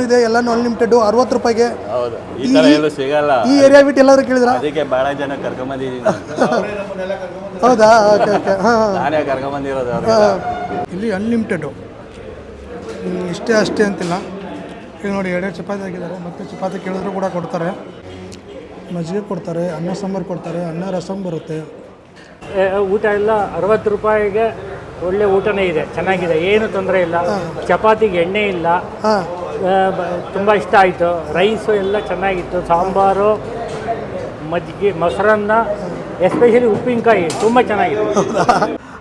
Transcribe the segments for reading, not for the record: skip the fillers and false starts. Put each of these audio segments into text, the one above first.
ಇದೆ ಎಲ್ಲಾನು ಅನ್ಲಿಮಿಟೆಡ್ 60 ರೂಪಾಯಿಗೆ. ಹೌದು, ಈ ತರ ಎಲ್ಲೂ ಸಿಗಲ್ಲ. ಈ ಏರಿಯಾ ಬಿಟ್ಟು ಎಲ್ಲಾದ್ರೂ ಕೇಳಿದ್ರ? ಅದಕ್ಕೆ ಬಹಳ ಜನ ಕರ್ಕೊಂಬಂದಿದ್ದೀನಿ. ಹೌದಾ? Okay okay. ನಾನೇ ಕರ್ಕೊಂಬಂದಿರೋದು. ಇಲ್ಲಿ ಅನ್ಲಿಮಿಟೆಡು, ಇಷ್ಟೇ ಅಷ್ಟೇ ಅಂತಿಲ್ಲ. ಈಗ ನೋಡಿ 2 ಚಪಾತಿ ಹಾಕಿದ್ದಾರೆ, ಮತ್ತೆ ಚಪಾತಿ ಕೇಳಿದ್ರು ಕೂಡ ಕೊಡ್ತಾರೆ. ಮಜ್ಜಿಗೆ ಕೊಡ್ತಾರೆ, ಅನ್ನ ಸಾಂಬಾರು ಕೊಡ್ತಾರೆ, ಅನ್ನ ರಸಂ ಬರುತ್ತೆ. ಊಟ ಎಲ್ಲ 60 ರೂಪಾಯಿಗೆ ಒಳ್ಳೆ ಊಟನೇ ಇದೆ, ಚೆನ್ನಾಗಿದೆ, ಏನು ತೊಂದರೆ ಇಲ್ಲ. ಚಪಾತಿಗೆ ಎಣ್ಣೆ ಇಲ್ಲ, ತುಂಬ ಇಷ್ಟ ಆಯಿತು. ರೈಸು ಎಲ್ಲ ಚೆನ್ನಾಗಿತ್ತು, ಸಾಂಬಾರು, ಮಜ್ಜಿಗೆ, ಮೊಸರನ್ನ, ಎಸ್ಪೆಷಲಿ ಉಪ್ಪಿನಕಾಯಿ ತುಂಬ ಚೆನ್ನಾಗಿತ್ತು.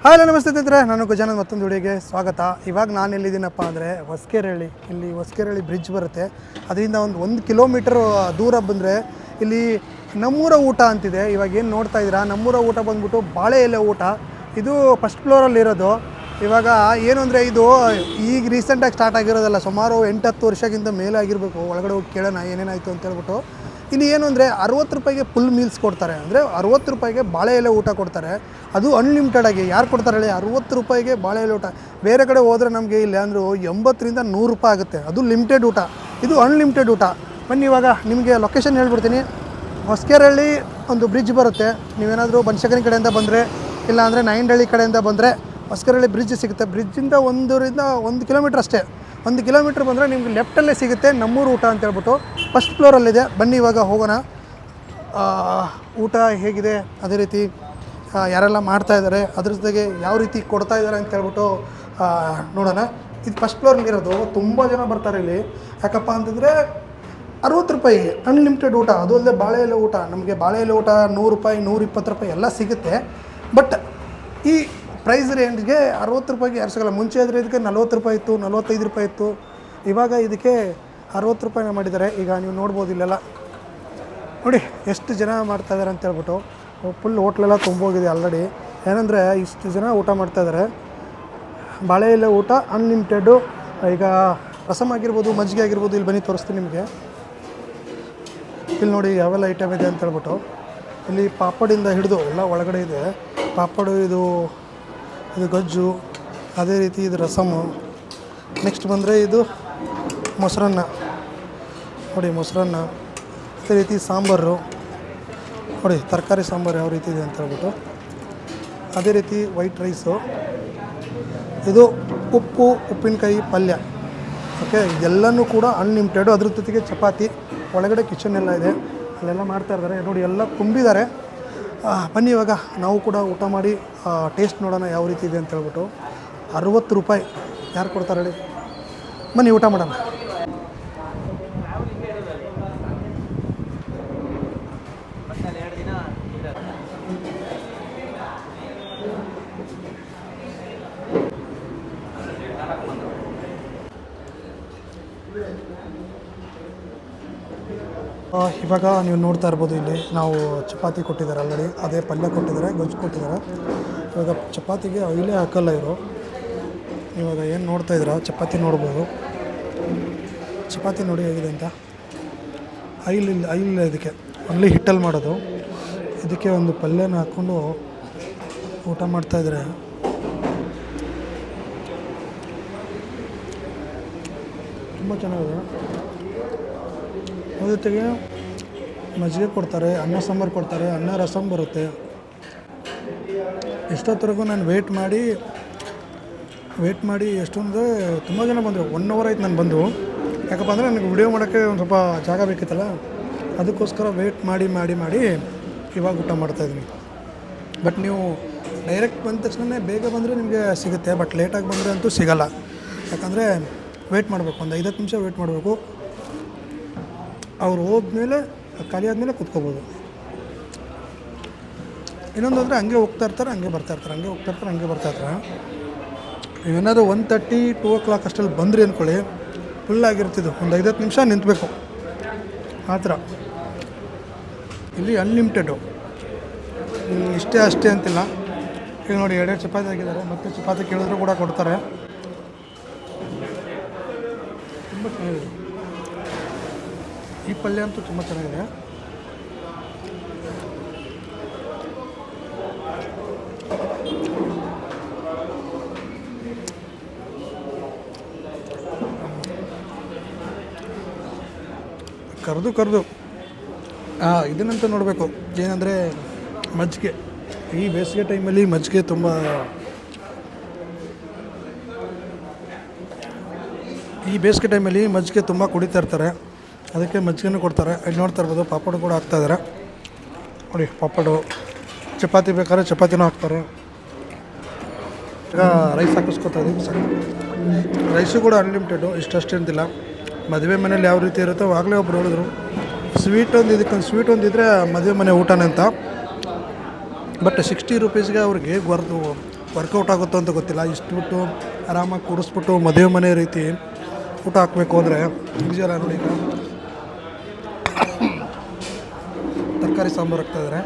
ಹಲೋ ನಮಸ್ತೆ ಸ್ನೇಹಿತರೆ, ನಾನು ಗಜಾನನ್ ಮತ್ತೊಂದು ವಿಡಿಯೋಗೆ ಸ್ವಾಗತ. ಇವಾಗ ನಾನು ಎಲ್ಲಿದ್ದೀನಪ್ಪ ಅಂದರೆ ಹೊಸಕೆರೆಹಳ್ಳಿ. ಇಲ್ಲಿ ಹೊಸಕೆರೆಹಳ್ಳಿ ಬ್ರಿಡ್ಜ್ ಬರುತ್ತೆ, ಅದರಿಂದ ಒಂದು ಕಿಲೋಮೀಟರ್ ದೂರ ಬಂದರೆ ಇಲ್ಲಿ ನಮ್ಮೂರ ಊಟ ಅಂತಿದೆ. ಇವಾಗ ಏನು ನೋಡ್ತಾ ಇದ್ದೀರಾ, ನಮ್ಮೂರ ಊಟ ಬಂದ್ಬಿಟ್ಟು ಬಾಳೆ ಎಲೆ ಊಟ. ಇದು ಫಸ್ಟ್ ಫ್ಲೋರಲ್ಲಿರೋದು. ಇವಾಗ ಏನು ಅಂದರೆ ಇದು ಈಗ ರೀಸೆಂಟಾಗಿ ಸ್ಟಾರ್ಟ್ ಆಗಿರೋದಲ್ಲ, ಸುಮಾರು 8-10 ವರ್ಷಕ್ಕಿಂತ ಮೇಲೆ ಆಗಿರಬೇಕು. ಒಳಗಡೆ ಹೋಗಿ ಕೇಳೋಣ ಏನೇನಾಯಿತು ಅಂತ ಹೇಳ್ಬಿಟ್ಟು. ಇಲ್ಲಿ ಏನು ಅಂದರೆ 60 ರೂಪಾಯಿಗೆ ಫುಲ್ ಮೀಲ್ಸ್ ಕೊಡ್ತಾರೆ, ಅಂದರೆ 60 ರೂಪಾಯಿಗೆ ಬಾಳೆ ಎಲೆ ಊಟ ಕೊಡ್ತಾರೆ. ಅದು ಅನ್ಲಿಮಿಟೆಡಾಗಿ. ಯಾರು ಕೊಡ್ತಾರೆ ಹೇಳಿ 60 ರೂಪಾಯಿಗೆ ಬಾಳೆ ಎಲೆ ಊಟ? ಬೇರೆ ಕಡೆ ಹೋದರೆ ನಮಗೆ ಇಲ್ಲ ಅಂದರೂ 80ರಿಂದ 100 ರೂಪಾಯಿ ಆಗುತ್ತೆ. ಅದು ಲಿಮಿಟೆಡ್ ಊಟ, ಇದು ಅನ್ಲಿಮಿಟೆಡ್ ಊಟ. ಬನ್ನಿ ಇವಾಗ ನಿಮಗೆ ಲೊಕೇಶನ್ ಹೇಳ್ಬಿಡ್ತೀನಿ. ಹೊಸಕೆರೆಹಳ್ಳಿ ಒಂದು ಬ್ರಿಡ್ಜ್ ಬರುತ್ತೆ. ನೀವೇನಾದರೂ ಬನಶಂಕರಿ ಕಡೆಯಿಂದ ಬಂದರೆ, ಇಲ್ಲ ಅಂದರೆ ನಾಯಂಡಹಳ್ಳಿ ಕಡೆಯಿಂದ ಬಂದರೆ ಹೊಸಕೆರೆಹಳ್ಳಿ ಬ್ರಿಡ್ಜ್ ಸಿಗುತ್ತೆ. ಬ್ರಿಡ್ಜಿಂದ 1 ಕಿಲೋಮೀಟ್ರ್ ಅಷ್ಟೇ. 1 ಕಿಲೋಮೀಟ್ರ್ ಬಂದರೆ ನಿಮ್ಗೆ ಲೆಫ್ಟಲ್ಲೇ ಸಿಗುತ್ತೆ ನಮ್ಮೂರು ಊಟ ಅಂತ ಹೇಳ್ಬಿಟ್ಟು. ಫಸ್ಟ್ ಫ್ಲೋರಲ್ಲಿದೆ. ಬನ್ನಿ ಇವಾಗ ಹೋಗೋಣ. ಊಟ ಹೇಗಿದೆ, ಅದೇ ರೀತಿ ಯಾರೆಲ್ಲ ಮಾಡ್ತಾಯಿದ್ದಾರೆ, ಅದ್ರ ಜೊತೆಗೆ ಯಾವ ರೀತಿ ಕೊಡ್ತಾ ಇದ್ದಾರೆ ಅಂತ ಹೇಳ್ಬಿಟ್ಟು ನೋಡೋಣ. ಇದು ಫಸ್ಟ್ ಫ್ಲೋರಲ್ಲಿರೋದು. ತುಂಬ ಜನ ಬರ್ತಾರೆ ಇಲ್ಲಿ. ಯಾಕಪ್ಪ ಅಂತಂದರೆ 60 ರೂಪಾಯಿ ಅನ್ಲಿಮಿಟೆಡ್ ಊಟ. ಅದು ಅಲ್ಲದೆ ಬಾಳೆ ಎಲೆ ಊಟ. ನಮಗೆ ಬಾಳೆ ಎಲೆ ಊಟ 100 ರೂಪಾಯಿ, 120 ರೂಪಾಯಿ ಎಲ್ಲ ಸಿಗುತ್ತೆ. ಬಟ್ ಈ ಪ್ರೈಸ್ ರೇಂಜ್ಗೆ 60 ರೂಪಾಯಿಗೆ ಯಾರು ಸಿಗೋಲ್ಲ. ಮುಂಚೆ ಆದರೆ ಇದಕ್ಕೆ 40 ರೂಪಾಯಿ ಇತ್ತು, 45 ರೂಪಾಯಿ ಇತ್ತು. ಇವಾಗ ಇದಕ್ಕೆ 60 ರೂಪಾಯಿನ ಮಾಡಿದ್ದಾರೆ. ಈಗ ನೀವು ನೋಡ್ಬೋದು ಇಲ್ಲೆಲ್ಲ ನೋಡಿ ಎಷ್ಟು ಜನ ಮಾಡ್ತಾಯಿದ್ದಾರೆ ಅಂತ ಹೇಳ್ಬಿಟ್ಟು. ಫುಲ್ ಹೋಟ್ಲೆಲ್ಲ ತುಂಬೋಗಿದೆ ಆಲ್ರೆಡಿ. ಏನಂದರೆ ಇಷ್ಟು ಜನ ಊಟ ಮಾಡ್ತಾಯಿದ್ದಾರೆ. ಬಾಳೆ ಎಲೆ ಊಟ ಅನ್ಲಿಮಿಟೆಡ್ಡು. ಈಗ ರಸಮ್ ಆಗಿರ್ಬೋದು, ಮಜ್ಜಿಗೆ ಆಗಿರ್ಬೋದು. ಇಲ್ಲಿ ಬನ್ನಿ ತೋರಿಸ್ತೀನಿ ನಿಮಗೆ. ಇಲ್ಲಿ ನೋಡಿ ಯಾವೆಲ್ಲ ಐಟಮ್ ಇದೆ ಅಂತ ಹೇಳ್ಬಿಟ್ಟು. ಇಲ್ಲಿ ಪಾಪಡಿಂದ ಹಿಡಿದು ಎಲ್ಲ ಒಳಗಡೆ ಇದೆ. ಪಾಪಡು, ಇದು ಗಜ್ಜು, ಅದೇ ರೀತಿ ಇದು ರಸಮು. ನೆಕ್ಸ್ಟ್ ಬಂದರೆ ಇದು ಮೊಸರನ್ನ ನೋಡಿ, ಮೊಸರನ್ನ. ಅದೇ ರೀತಿ ಸಾಂಬಾರು ನೋಡಿ, ತರಕಾರಿ ಸಾಂಬಾರು ಯಾವ ರೀತಿ ಇದೆ ಅಂತ ಹೇಳ್ಬಿಟ್ಟು. ಅದೇ ರೀತಿ ವೈಟ್ ರೈಸು, ಇದು ಉಪ್ಪು, ಉಪ್ಪಿನಕಾಯಿ, ಪಲ್ಯ. ಓಕೆ, ಇದೆಲ್ಲನೂ ಕೂಡ ಅನ್ಲಿಮಿಟೆಡು. ಅದ್ರ ಜೊತೆಗೆ ಚಪಾತಿ. ಒಳಗಡೆ ಕಿಚನ್ ಎಲ್ಲ ಇದೆ, ಅಲ್ಲೆಲ್ಲ ಮಾಡ್ತಾಯಿದ್ದಾರೆ ನೋಡಿ, ಎಲ್ಲ ತುಂಬಿದ್ದಾರೆ. ಬನ್ನಿ ಇವಾಗ ನಾವು ಕೂಡ ಊಟ ಮಾಡಿ ಟೇಸ್ಟ್ ನೋಡೋಣ ಯಾವ ರೀತಿ ಇದೆ ಅಂತ ಹೇಳ್ಬಿಟ್ಟು. 60 ರೂಪಾಯಿ ಯಾರು ಕೊಡ್ತಾರೆ ಹೇಳಿ? ಬನ್ನಿ ಊಟ ಮಾಡೋಣ. ಇವಾಗ ನೀವು ನೋಡ್ತಾ ಇರ್ಬೋದು, ಇಲ್ಲಿ ನಾವು ಚಪಾತಿ ಕೊಟ್ಟಿದ್ದಾರೆ ಆಲ್ರೆಡಿ. ಅದೇ ಪಲ್ಯ ಕೊಟ್ಟಿದ್ದಾರೆ, ಗೊಜ್ಜು ಕೊಟ್ಟಿದ್ದಾರೆ. ಇವಾಗ ಚಪಾತಿಗೆ ಆಯಿಲೇ ಹಾಕಲ್ಲ ಇವರು. ಇವಾಗ ಏನು ನೋಡ್ತಾ ಇದ್ದೀರಾ, ಚಪಾತಿ ನೋಡ್ಬೋದು. ಚಪಾತಿ ನೋಡಿ ಹೇಗಿದೆ ಅಂತ. ಆಯಿಲ್ ಇದಕ್ಕೆ ಒನ್ಲಿ ಹಿಟ್ಟಲ್ಲಿ ಮಾಡೋದು. ಇದಕ್ಕೆ ಒಂದು ಪಲ್ಯನ ಹಾಕ್ಕೊಂಡು ಊಟ ಮಾಡ್ತಾಯಿದ್ದಾರೆ. ತುಂಬ ಚೆನ್ನಾಗಿದೆ. ಅದ್ರ ಜೊತೆಗೆ ಮಜ್ಜಿಗೆ ಕೊಡ್ತಾರೆ, ಅನ್ನ ಸಾಂಬಾರು ಕೊಡ್ತಾರೆ, ಅನ್ನ ರಸಮ್ ಬರುತ್ತೆ. ಎಷ್ಟೊತ್ತರೆಗೂ ನಾನು ವೇಟ್ ಮಾಡಿ ಎಷ್ಟೊಂದು ತುಂಬ ಜನ ಬಂದರು. 1 ಅವರ್ ಆಯ್ತು ನಾನು ಬಂದು. ಯಾಕಪ್ಪ ಅಂದರೆ ನನಗೆ ವಿಡಿಯೋ ಮಾಡೋಕ್ಕೆ ಒಂದು ಸ್ವಲ್ಪ ಜಾಗ ಬೇಕಿತ್ತಲ್ಲ, ಅದಕ್ಕೋಸ್ಕರ ವೇಟ್ ಮಾಡಿ ಇವಾಗ ಊಟ ಮಾಡ್ತಾಯಿದ್ದೀನಿ. ಬಟ್ ನೀವು ಡೈರೆಕ್ಟ್ ಬಂದ ತಕ್ಷಣ ಬೇಗ ಬಂದರೆ ನಿಮಗೆ ಸಿಗುತ್ತೆ. ಬಟ್ ಲೇಟಾಗಿ ಬಂದರೆ ಅಂತೂ ಸಿಗೋಲ್ಲ. ಯಾಕಂದರೆ ವೇಟ್ ಮಾಡಬೇಕು, ಒಂದು 5-10 ನಿಮಿಷ ವೇಟ್ ಮಾಡಬೇಕು. ಅವ್ರು ಹೋದ್ಮೇಲೆ, ಖಾಲಿ ಆದಮೇಲೆ ಕೂತ್ಕೋಬೋದು. ಇನ್ನೊಂದು ಅಂದರೆ ಹಂಗೆ ಹೋಗ್ತಾ ಇರ್ತಾರೆ, ಹಂಗೆ ಬರ್ತಾ ಇರ್ತಾರೆ. ನೀವೇನಾದರೂ 1:30-2 o'clock ಅಷ್ಟರಲ್ಲಿ ಬಂದ್ರಿ ಅಂದ್ಕೊಳ್ಳಿ, ಫುಲ್ ಆಗಿರ್ತಿದ್ದು. ಒಂದು 5-10 ನಿಮಿಷ ನಿಂತಬೇಕು ಆ ಥರ. ಇಲ್ಲಿ ಅನ್ಲಿಮಿಟೆಡು, ಇಷ್ಟೇ ಅಷ್ಟೇ ಅಂತಿಲ್ಲ. ಈಗ ನೋಡಿ 2 ಚಪಾತಿ ಹಾಕಿದ್ದಾರೆ, ಮತ್ತೆ ಚಪಾತಿ ಕೇಳಿದ್ರು ಕೂಡ ಕೊಡ್ತಾರೆ. ತುಂಬ ಚೆನ್ನಾಗಿದೆ. ಈ ಪಲ್ಯ ಅಂತೂ ತುಂಬ ಚೆನ್ನಾಗಿದೆ. ಕರೆದು ಇದನ್ನಂತೂ ನೋಡಬೇಕು, ಏನಂದರೆ ಮಜ್ಜಿಗೆ. ಈ ಬೇಸಿಗೆ ಟೈಮಲ್ಲಿ ಮಜ್ಜಿಗೆ ತುಂಬ ಕುಡಿತಾ ಇರ್ತಾರೆ, ಅದಕ್ಕೆ ಮಜ್ಜಿಗೆನೂ ಕೊಡ್ತಾರೆ. ಇಲ್ಲಿ ನೋಡ್ತಾ ಇರ್ಬೋದು ಪಾಪಡು ಕೂಡ ಹಾಕ್ತಾಯಿದ್ದಾರೆ ನೋಡಿ. ಪಾಪಡು, ಚಪಾತಿ ಬೇಕಾದ್ರೆ ಚಪಾತಿನೂ ಹಾಕ್ತಾರೆ. ಈಗ ರೈಸ್ ಹಾಕಿಸ್ಕೊತಾ ಇದ್ದೀವಿ ಸರ್. ರೈಸು ಕೂಡ ಅನ್ಲಿಮಿಟೆಡು, ಇಷ್ಟಷ್ಟು ಅಂತಿಲ್ಲ. ಮದುವೆ ಮನೇಲಿ ಯಾವ ರೀತಿ ಇರುತ್ತೋ ಆಗಲೇ ಒಬ್ರು ಹೇಳಿದ್ರು ಸ್ವೀಟ್ ಒಂದು ಇದ್ದರೆ ಮದುವೆ ಮನೆ ಊಟನೇ ಅಂತ. ಬಟ್ 60 ರೂಪೀಸ್ಗೆ ಅವ್ರಿಗೆ ವರ್ಕೌಟ್ ಆಗುತ್ತೋ ಅಂತ ಗೊತ್ತಿಲ್ಲ. ಇಷ್ಟು ಬಿಟ್ಟು ಆರಾಮಾಗಿ ಕೂಡಿಸ್ಬಿಟ್ಟು ಮದುವೆ ಮನೆ ರೀತಿ ಊಟ ಹಾಕಬೇಕು ಅಂದರೆ ನಿಜಲ್ಲ. ನೋಡಿ, ಈಗ ತರಕಾರಿ ಸಾಂಬಾರು ಹಾಕ್ತಾಯಿದ್ದಾರೆ.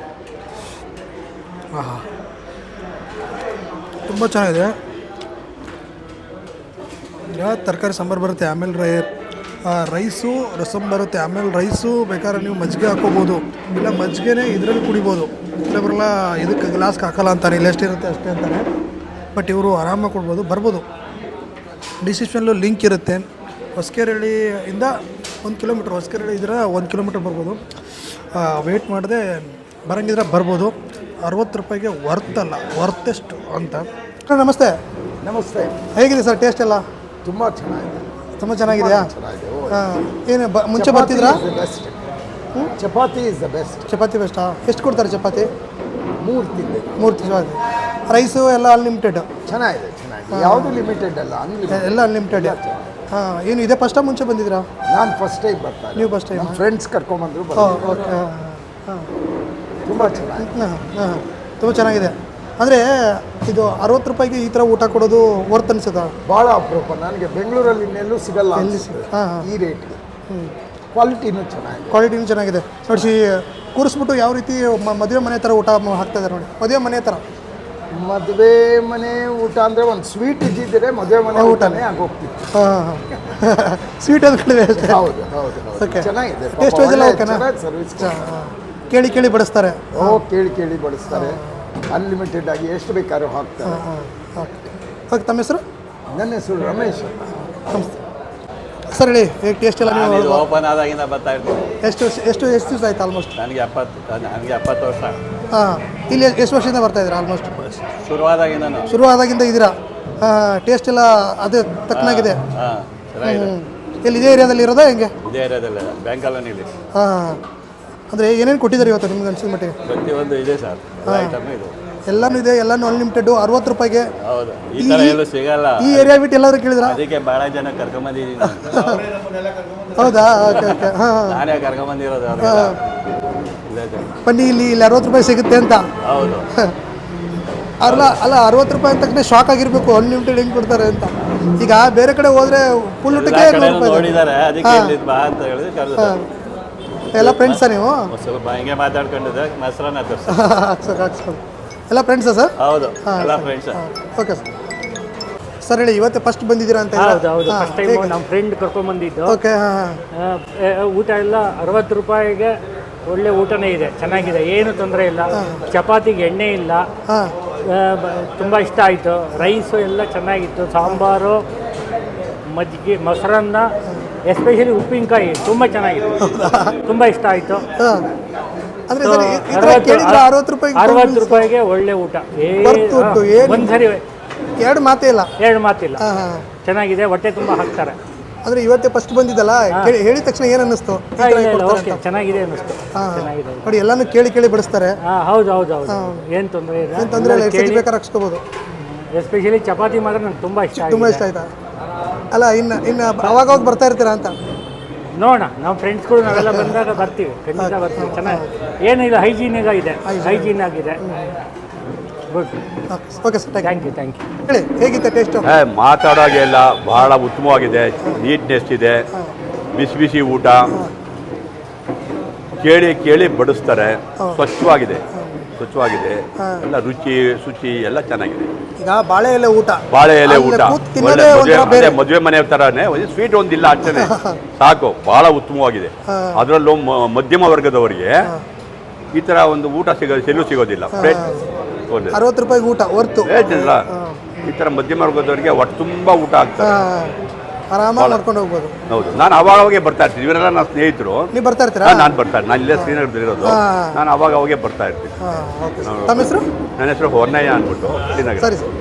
ತುಂಬ ಚೆನ್ನಾಗಿದೆ. ಈಗ ತರಕಾರಿ ಸಾಂಬಾರು ಬರುತ್ತೆ, ಆಮೇಲೆ ರೈಸು ರಸಮ್ ಬರುತ್ತೆ, ಆಮೇಲೆ ರೈಸು ಬೇಕಾದ್ರೆ ನೀವು ಮಜ್ಜಿಗೆ ಹಾಕೋಬೋದು, ಇಲ್ಲ ಮಜ್ಜಿಗೆನೇ ಇದರಲ್ಲಿ ಕುಡಿಬೋದು. ಇಲ್ಲವರೆಲ್ಲ ಇದಕ್ಕೆ ಗ್ಲಾಸ್ಗೆ ಹಾಕಲ್ಲ ಅಂತಾರೆ, ಇಲ್ಲ ಎಷ್ಟಿರುತ್ತೆ ಅಷ್ಟೇ ಅಂತಾರೆ. ಬಟ್ ಇವರು ಆರಾಮಾಗಿ ಕೊಡ್ಬೋದು, ಬರ್ಬೋದು. ಡಿಸಿಷನಲ್ಲೂ ಲಿಂಕ್ ಇರುತ್ತೆ. ಹೊಸಕೆರೆಹಳ್ಳಿಯಿಂದ 1 ಕಿಲೋಮೀಟ್ರ್, ಹೊಸಕೆರೆಹಳ್ಳಿ ಇದ್ರೆ 1 ಕಿಲೋಮೀಟ್ರ್ ಬರ್ಬೋದು. ವೆಯ್ಟ್ ಮಾಡದೆ ಬರೋಂಗಿದ್ರೆ ಬರ್ಬೋದು. 60 ರೂಪಾಯಿಗೆ ವರ್ತೆಷ್ಟು ಅಂತ. ನಮಸ್ತೆ. ನಮಸ್ತೆ. ಹೇಗಿದೆ ಸರ್ ಟೇಸ್ಟ್ ಎಲ್ಲ? ತುಂಬ ಚೆನ್ನಾಗಿದೆ. ತುಂಬ ಚೆನ್ನಾಗಿದೆಯಾ? ಏನು ಮುಂಚೆ ಬರ್ತಿದ್ರಾ? Chapati is the best. ಚಪಾತಿ ಬೆಸ್ಟಾ? ಎಷ್ಟು ಕೊಡ್ತಾರೆ ಚಪಾತಿ? 3 ತಿಂದೆ. 3 ಚಪಾತಿ. ರೈಸು ಎಲ್ಲ ಅನ್ಲಿಮಿಟೆಡ್? ಚೆನ್ನಾಗಿದೆ. ಯಾವುದು ಲಿಮಿಟೆಡ್ ಅಲ್ಲ, ಎಲ್ಲ ಅನ್ಲಿಮಿಟೆಡ್. ಏನು ಇದೇ ಫಸ್ಟ್ ಮುಂಚೆ ಬಂದಿದ್ರಾ? ನಾನು ಫಸ್ಟ್ ಟೈಮ್ ಬರ್ತಾ. ನೀವು ಫಸ್ಟ್ ಟೈಮ್? ಫ್ರೆಂಡ್ಸ್ ಕರ್ಕೊಂಬಂದ್ರು. ಓಕೆ. ತುಂಬ ಚೆನ್ನಾಗಿದೆ. ತುಂಬ ಚೆನ್ನಾಗಿದೆ. ಅಂದರೆ ಇದು 60 ರೂಪಾಯಿಗೆ ಈ ಥರ ಊಟ ಕೊಡೋದು ವರ್ತ್ ಅನ್ಸುತ್ತಾ? ಭಾಳ ಅಪರೂಪ. ನನಗೆ ಬೆಂಗಳೂರಲ್ಲಿ ಇನ್ನೆಲ್ಲೂ ಸಿಗಲ್ಲ ಈ ರೇಟ್ಗೆ. ಕ್ವಾಲಿಟಿನೂ ಚೆನ್ನಾಗಿದೆ. ನೋಡಿ, ಕೂರಿಸ್ಬಿಟ್ಟು ಯಾವ ರೀತಿ ಮದುವೆ ಮನೆ ಥರ ಊಟ ಹಾಕ್ತಾಯಿದ್ದಾರೆ ನೋಡಿ. ಮದುವೆ ಮನೆ ಊಟ ಅಂದರೆ ಒಂದು ಸ್ವೀಟ್ ಇದ್ದಿದ್ದರೆ ಮದುವೆ ಮನೆ ಊಟನೇ ಆಗೋಗ್ತಿತ್ತು. ಸ್ವೀಟ್ ಅದು ಕಡಿಮೆ ಅಷ್ಟೇ. ಹೌದು. ಓಕೆ. ಚೆನ್ನಾಗಿದೆ. ಟೇಸ್ಟ್ ವೈಸ್ ಎಲ್ಲ ಓಕೆನಾ? ಸರ್ವಿಸ್ ಕೇಳಿ ಬಡಿಸ್ತಾರೆ. ಕೇಳಿ ಬಡಿಸ್ತಾರೆ. ಅನ್ಲಿಮಿಟೆಡ್ ಆಗಿ ಎಷ್ಟು ಬೇಕಾದ್ರೂ ಹಾಕ್ತಾರೆ. ಓಕೆ. ತಮ್ಮ ಹೆಸರು? ನನ್ನ ಹೆಸರು ರಮೇಶ್. ನಮಸ್ತೆ ಸರ್. ಹೇಳಿ, ಹೇಗೆ ಟೇಸ್ಟ್ ಎಲ್ಲ? ನೀವು ಓಪನ್ ಆದಾಗಿಂದ ಬರ್ತಾ ಇರ್ತೀನಿ. ಎಷ್ಟು ದಿವಸ ಆಯ್ತು? ಆಲ್ಮೋಸ್ಟ್ ನನಗೆ 70 ವರ್ಷ. ಇಲ್ಲಿ ಎಷ್ಟು ವರ್ಷದಿಂದ ಬರ್ತಾ ಇದ್ದೀರಾ? ಆಲ್ಮೋಸ್ಟ್ ಶುರುವಾದಾಗಿಂದ ಇದ್ದೀರಾ? ಟೇಸ್ಟ್ ಎಲ್ಲ ಅದೇ ತಕ್ಕನಾಗಿದೆ? ಚೆನ್ನಾಗಿದೆ. ಇಲ್ಲಿ ಇದೇ ಏರಿಯಾದಲ್ಲಿ ಇರೋದಾ ಹೆಂಗೆ? ಇದೇ ಏರಿಯಾದಲ್ಲಿ ಬ್ಯಾಂಕ್ ಕಾಲೋನಿಲಿ. ಅಂದರೆ ಏನೇನು ಕೊಟ್ಟಿದ್ದಾರೆ ಇವತ್ತು ನಿಮ್ಗೆ ಅನ್ಸಿದ ಮಟ್ಟಿಗೆ? ಪ್ರತಿಯೊಂದು ಇದೆ ಸರ್, ಐಟಮ್ ಇದು. ಎಲ್ಲನೂ ಇದೆ, ಎಲ್ಲನೂ ಅನ್ಲಿಮಿಟೆಡ್ 60 ರೂಪಾಯಿಗೆ. ಹೌದು, ಈ ಥರ ಎಲ್ಲೂ ಸಿಗಲ್ಲ. ಈ ಏರಿಯಾ ಬಿಟ್ಟು ಎಲ್ಲರೂ ಕೇಳಿದ್ರಾ? ಅದಕ್ಕೆ ಭಾಳ ಜನ ಕರ್ಕೊಂಬಂದಿದ್ದೀನಿ. ಹೌದಾ? ಓಕೆ. ನಾನೇ ಕರ್ಕೊಂಬಂದಿರೋದು. ಬನ್ನಿ, ಇಲ್ಲಿ 60 ರೂಪಾಯಿ ಸಿಗುತ್ತೆ ಅಂತ. ಹೌದು. ಅಲ್ಲ 60 ರೂಪಾಯಿ ಅಂತ ತಕ್ಷಣ ಶಾಕ್ ಆಗಿರಬೇಕು, ಅನ್ಲಿಮಿಟೆಡ್ ಹೆಂಗೆ ಕೊಡ್ತಾರೆ ಅಂತ. ಈಗ ಬೇರೆ ಕಡೆ ಹೋದ್ರೆ ಫುಲ್ ಊಟಕ್ಕೆ ನೋಡಿದ್ದಾರೆ, ಅದಕ್ಕೆ ಬಾ ಅಂತ ಹೇಳಿದ್ರೆ ಕರೆದು. ಎಲ್ಲ ಫ್ರೆಂಡ್ಸಾ ನೀವು? ಸ್ವಲ್ಪ ಹಿಂಗೆ ಮಾತಾಡ್ಕೊಂಡಿದ್ದೆ, ಮೊಸರನ್ನ ಹಾಕ್ಸ್ಕೊಂಡು. ಎಲ್ಲ ಫ್ರೆಂಡ್ಸಾ ಸರ್? ಹೌದು, ಎಲ್ಲ ಫ್ರೆಂಡ್ಸ್. Okay sir. ಹೇಳಿ, ಇವತ್ತು ಫಸ್ಟ್ ಬಂದಿದ್ದೀರಾ ಅಂತ? ಹೌದು. ಫಸ್ಟ್ ಟೈಮ್ ನಮ್ಮ ಫ್ರೆಂಡ್ ಕರ್ಕೊಂಡ್ಬಂದಿದ್ದು. ಓಕೆ. ಊಟ ಎಲ್ಲ 60 ರೂಪಾಯಿಗೆ ಒಳ್ಳೆ ಊಟನೇ ಇದೆ, ಚೆನ್ನಾಗಿದೆ, ಏನು ತೊಂದರೆ ಇಲ್ಲ. ಚಪಾತಿಗೆ ಎಣ್ಣೆ ಇಲ್ಲ, ತುಂಬ ಇಷ್ಟ ಆಯಿತು. ರೈಸು ಎಲ್ಲ ಚೆನ್ನಾಗಿತ್ತು, ಸಾಂಬಾರು, ಮಜ್ಜಿಗೆ, ಮೊಸರನ್ನ, ಎಸ್ಪೆಷಲಿ ಉಪ್ಪಿನಕಾಯಿ ತುಂಬ ಚೆನ್ನಾಗಿತ್ತು, ತುಂಬ ಇಷ್ಟ ಆಯಿತು. ಅಂದರೆ 60 ರೂಪಾಯಿಗೆ ಒಳ್ಳೆ ಊಟ. ಒಂದ್ಸರಿ ಎರಡು ಮಾತಿಲ್ಲ. ಚೆನ್ನಾಗಿದೆ, ಹೊಟ್ಟೆ ತುಂಬ ಹಾಕ್ತಾರೆ. ಅಂದರೆ ಇವತ್ತೇ ಫಸ್ಟ್ ಬಂದಿದ್ದಲ್ಲ, ಹೇಳಿದ ತಕ್ಷಣ ಏನು ಅನ್ನಿಸ್ತು? ಚೆನ್ನಾಗಿದೆ ಅನ್ನಿಸ್ತು. ಚೆನ್ನಾಗಿದೆ ನೋಡಿ, ಎಲ್ಲಾನು ಕೇಳಿ ಬಡಿಸ್ತಾರೆ. ಹೌದು. ಏನು ತೊಂದರೆ ಇಲ್ಲ, ಬೇಕಾದ್ರೆ ಹಾಕ್ಸ್ಕೋಬೋದು. ಎಸ್ಪೆಷಲಿ ಚಪಾತಿ ಮಾತ್ರ ನಂಗೆ ತುಂಬ ಇಷ್ಟ ಆಯ್ತಾ? ಅಲ್ಲ, ಇನ್ನು ಅವಾಗ ಬರ್ತಾ ಇರ್ತೀರಾ ಅಂತ? ನೋಡೋಣ, ನಾವು ಫ್ರೆಂಡ್ಸ್ಗಳು ನಾವೆಲ್ಲ ಬಂದಾಗ ಬರ್ತೀವಿ, ಖಂಡಿತ ಬರ್ತೀವಿ. ಚೆನ್ನಾಗಿ ಏನಿಲ್ಲ, ಹೈಜೀನ್ ಆಗಿದೆ. Good. Okay sir, thank you. ಹೇಳಿ, ಹೇಗಿತ್ತು ಟೇಸ್ಟು? ಮಾತಾಡೋಗೆ ಎಲ್ಲ ಬಹಳ ಉತ್ತಮವಾಗಿದೆ, ನೀಟ್ನೆಸ್ ಇದೆ, ಬಿಸಿ ಊಟ, ಕೇಳಿ ಬಡಿಸ್ತಾರೆ, ಸ್ವಚ್ಛವಾಗಿದೆ, ಎಲ್ಲ ಶುಚಿ ಎಲ್ಲ ಚೆನ್ನಾಗಿದೆ. ಈಗ ಬಾಳೆ ಎಲೆ ಊಟ ಮದುವೆ ಮನೆ ಥರನೇ, ಸ್ವೀಟ್ ಒಂದಿಲ್ಲ ಅಷ್ಟೇ ಸಾಕು, ಬಹಳ ಉತ್ತಮವಾಗಿದೆ. ಅದರಲ್ಲೂ ಮಧ್ಯಮ ವರ್ಗದವರಿಗೆ ಈ ಥರ ಒಂದು ಊಟ ಸಿಗೋದಿಲ್ಲ. 60 ರೂಪಾಯಿ ಊಟ ಹೊರ್ತು ಈ ಥರ ಮಧ್ಯಮ ವರ್ಗದವರಿಗೆ ಹೊಟ್ಟೆ ತುಂಬ ಊಟ ಆಗ್ತದೆ. ಆರಾಮಾಗಿ ಮಾಡ್ಕೊಂಡು ಹೋಗ್ಬೋದು. ಹೌದು, ನಾನು ಅವಾಗವಾಗೆ ಬರ್ತಾ ಇರ್ತೀನಿ. ಇವರೆಲ್ಲ ನನ್ನ ಸ್ನೇಹಿತರು. ನೀವು ಬರ್ತಾ ಇರ್ತೀರಾ? ನಾನು ಬರ್ತಾ ನಾನು ಇಲ್ಲೇ ಶ್ರೀನಗರದಲ್ಲಿರೋದು. ನಾನು ಅವಾಗವಾಗೆ ಬರ್ತಾ ಇರ್ತೀನಿ. ಹಾಂ, ಓಕೆ ಸರ್. ತಮ್ಮ ಹೆಸರು? ನನ್ನ ಹೆಸರು ಹೊನ್ನಯ್ಯ ಅಂದ್ಬಿಟ್ಟು ಶ್ರೀನಗರ. ಸರಿ ಸರ್.